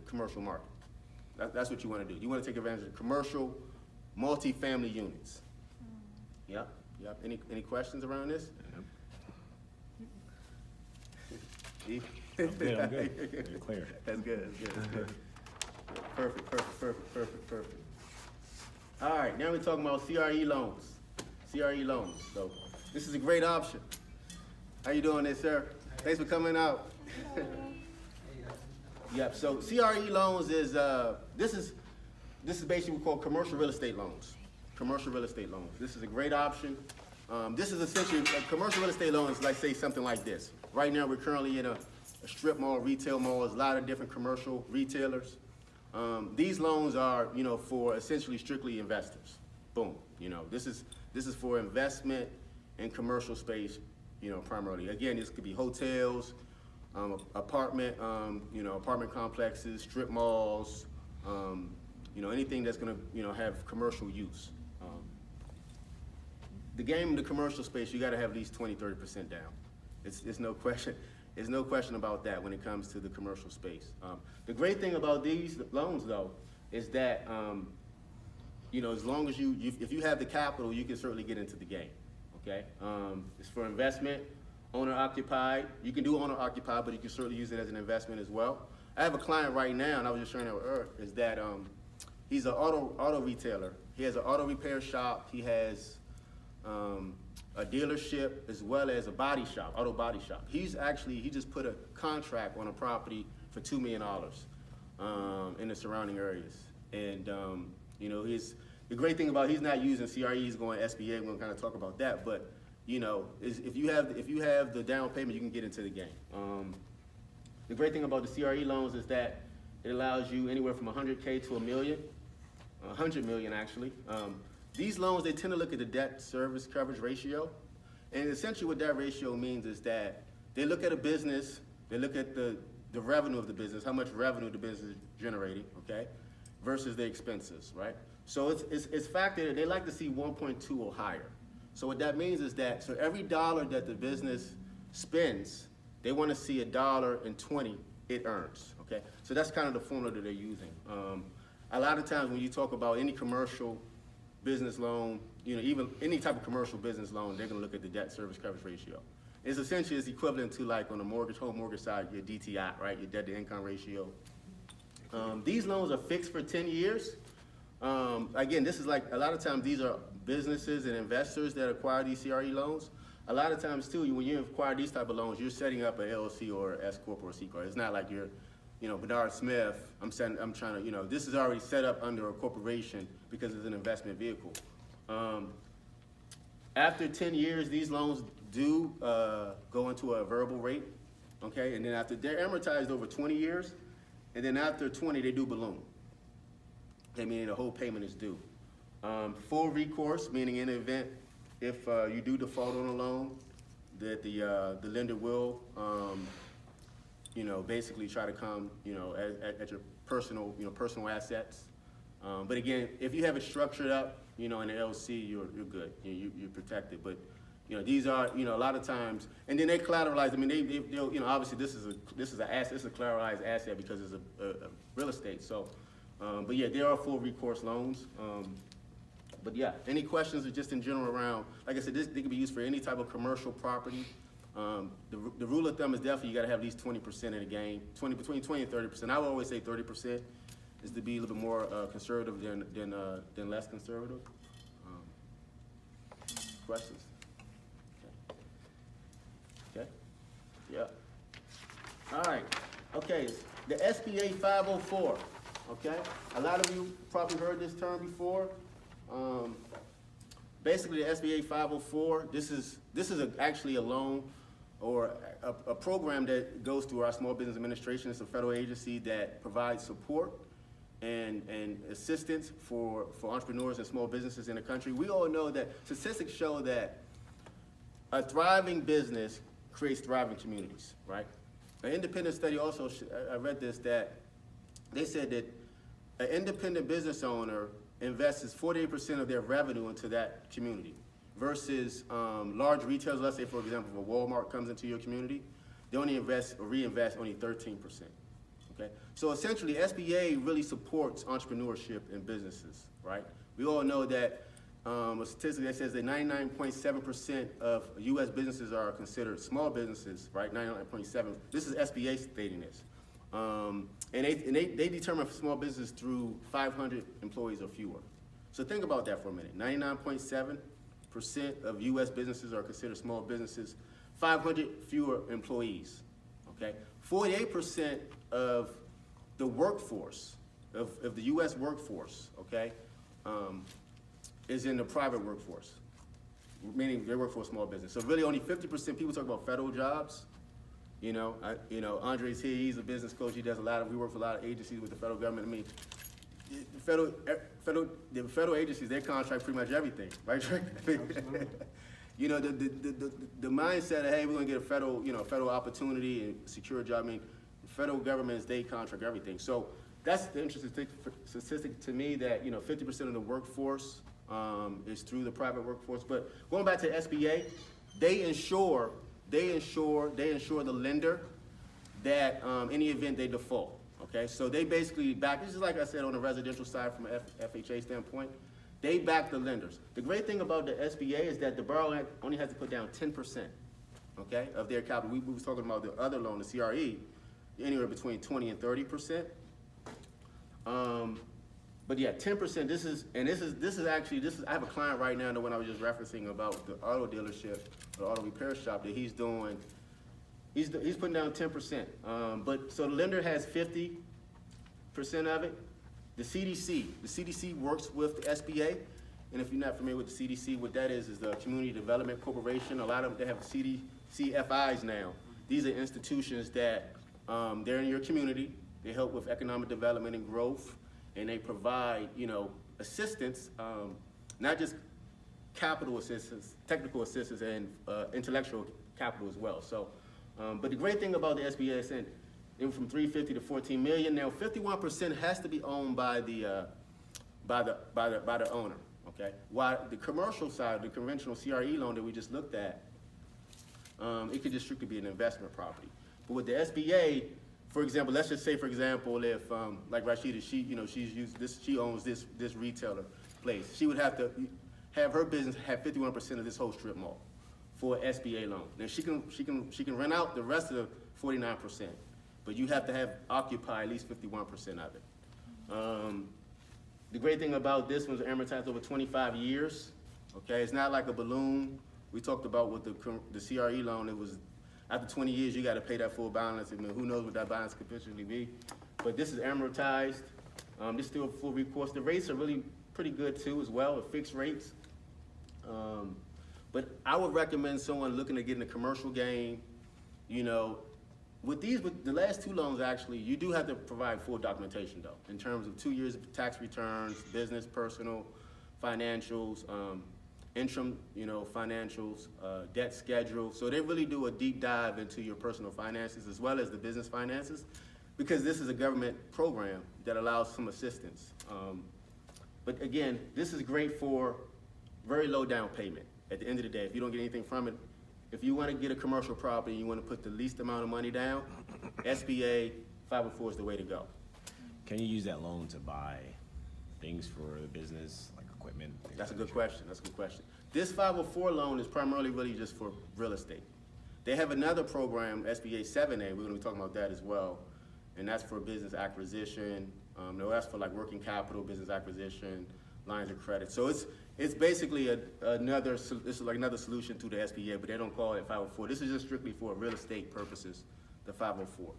commercial market. That's what you want to do. You want to take advantage of commercial, multi-family units. Yep. Any questions around this? I'm good. Very clear. That's good. Perfect. All right, now we're talking about CRE loans. So this is a great option. How you doing there, sir? Thanks for coming out. Yep. So CRE loans is this is basically what we call commercial real estate loans. This is a great option. This is essentially a commercial real estate loans, like say something like this. Right now we're currently in a strip mall, retail mall. There's a lot of different commercial retailers. These loans are, for essentially strictly investors. Boom. This is for investment in commercial space, primarily. Again, this could be hotels, apartment complexes, strip malls, anything that's going to, have commercial use. The game in the commercial space, you got to have at least 20-30% down. It's no question. There's no question about that when it comes to the commercial space. The great thing about these loans, though, is that as long as if you have the capital, you can certainly get into the game. Okay, it's for investment, owner occupied. You can do owner occupied, but you can certainly use it as an investment as well. I have a client right now, and I was just sharing that with her, is that he's an auto retailer. He has an auto repair shop. He has a dealership as well as a auto body shop. He just put a contract on a property for $2 million in the surrounding areas. And the great thing about he's not using CRE, he's going SBA. We're gonna kind of talk about that, but if you have the down payment, you can get into the game. The great thing about the CRE loans is that it allows you anywhere from 100K to $1 million, 100 million actually. These loans, they tend to look at the debt service coverage ratio. And essentially what that ratio means is that they look at a business, they look at the revenue of the business, how much revenue the business is generating, okay, versus the expenses, right? So it's factored, they like to see 1.2 or higher. So what that means is that, so every dollar that the business spends, they want to see $1.20 it earns, okay? So that's kind of the formula that they're using. A lot of times when you talk about any commercial business loan, even any type of commercial business loan, they're gonna look at the debt service coverage ratio. It's essentially equivalent to, like, on the home mortgage side, your DTI, right? Your debt to income ratio. These loans are fixed for 10 years. Again, this is like, a lot of times these are businesses and investors that acquire these CRE loans. A lot of times too, when you acquire these type of loans, you're setting up an LLC or S Corp or C Corp. It's not like you're, Bernard Smith, I'm trying to, this is already set up under a corporation because it's an investment vehicle. After 10 years, these loans do go into a variable rate, okay? And then after, they're amortized over 20 years, and then after 20, they do balloon. Okay, meaning the whole payment is due. Full recourse, meaning in the event if you do default on a loan, that the lender will, basically try to come, at your personal assets. But again, if you have it structured up, in an LLC, you're good. You're protected. But these are, a lot of times, and then they collateralize. I mean, they'll, obviously this is an asset. It's a collateralized asset because it's a real estate. So, but yeah, there are full recourse loans. But yeah, any questions or just in general around, like I said, they can be used for any type of commercial property. The rule of thumb is definitely you got to have at least 20% in the game, between 20 and 30%. I would always say 30% is to be a little bit more conservative than less conservative. Questions? Okay. Yeah. All right. Okay. The SBA 504. Okay. A lot of you probably heard this term before. Basically, the SBA 504. This is actually a loan or a program that goes through our Small Business Administration. It's a federal agency that provides support and assistance for entrepreneurs and small businesses in the country. We all know that statistics show that a thriving business creates thriving communities, right? An independent study also, I read this, that they said that an independent business owner invests 48% of their revenue into that community versus large retailers. Let's say, for example, if a Walmart comes into your community, they only reinvest only 13%. okay? So essentially, SBA really supports entrepreneurship in businesses, right? We all know that a statistic that says that 99.7% of U.S. businesses are considered small businesses, right? 99.7. This is SBA stating this. And they determine small business through 500 employees or fewer. So think about that for a minute. 99.7% of U.S. businesses are considered small businesses, 500 fewer employees, okay? 48% of the workforce, of the U.S. workforce, okay, is in the private workforce, meaning they work for a small business. So really only 50%, people talk about federal jobs. You know, Andre's here, he's a business coach, we work for a lot of agencies with the federal government. I mean, the federal agencies, they contract pretty much everything, right? You know, the mindset of, hey, we're gonna get a federal opportunity and secure a job. I mean, the federal governments, they contract everything. So that's the interesting statistic to me, that, 50% of the workforce is through the private workforce. But going back to SBA, they insure the lender that any event they default. Okay, so they basically back, this is like I said on the residential side from an FHA standpoint, they back the lenders. The great thing about the SBA is that the borrower only has to put down 10%, okay, of their capital. We was talking about the other loan, the CRE, anywhere between 20 and 30%. But yeah, 10%, I have a client right now, the one I was just referencing about the auto dealership, the auto repair shop that he's doing. He's putting down 10%. But so the lender has 50% of it. The CDC works with the SBA. And if you're not familiar with the CDC, what that is the Community Development Corporation. A lot of them, they have CDCFIs now. These are institutions that they're in your community. They help with economic development and growth, and they provide, assistance, not just capital assistance, technical assistance, and intellectual capital as well. So, but the great thing about the SBA is that it went from 350 to 14 million. Now, 51% has to be owned by the owner. Okay. While the commercial side, the conventional CRE loan that we just looked at, it could just strictly be an investment property. But with the SBA, for example, let's just say, for example, if like Rashida, she owns this retailer place, she would have to have her business have 51% of this whole strip mall for an SBA loan. Now she can rent out the rest of the 49%, but you have to occupy at least 51% of it. The great thing about this one's amortized over 25 years. Okay, it's not like a balloon. We talked about with the CRE loan, it was after 20 years you got to pay that full balance. I mean, who knows what that balance could potentially be? But this is amortized. This is still full recourse. The rates are really pretty good too as well, with fixed rates. But I would recommend someone looking to get in the commercial game. With the last two loans, actually, you do have to provide full documentation though, in terms of 2 years of tax returns, business, personal, financials, interim, financials, debt schedule. So they really do a deep dive into your personal finances as well as the business finances, because this is a government program that allows some assistance. But again, this is great for very low down payment. At the end of the day, if you don't get anything from it, if you want to get a commercial property and you want to put the least amount of money down, SBA 504 is the way to go. Can you use that loan to buy things for the business, like equipment? That's a good question. This 504 loan is primarily really just for real estate. They have another program, SBA 7A, we're going to be talking about that as well, and that's for business acquisition. They'll ask for like working capital, business acquisition, lines of credit. So it's basically another solution to the SBA, but they don't call it 504. This is just strictly for real estate purposes, the 504.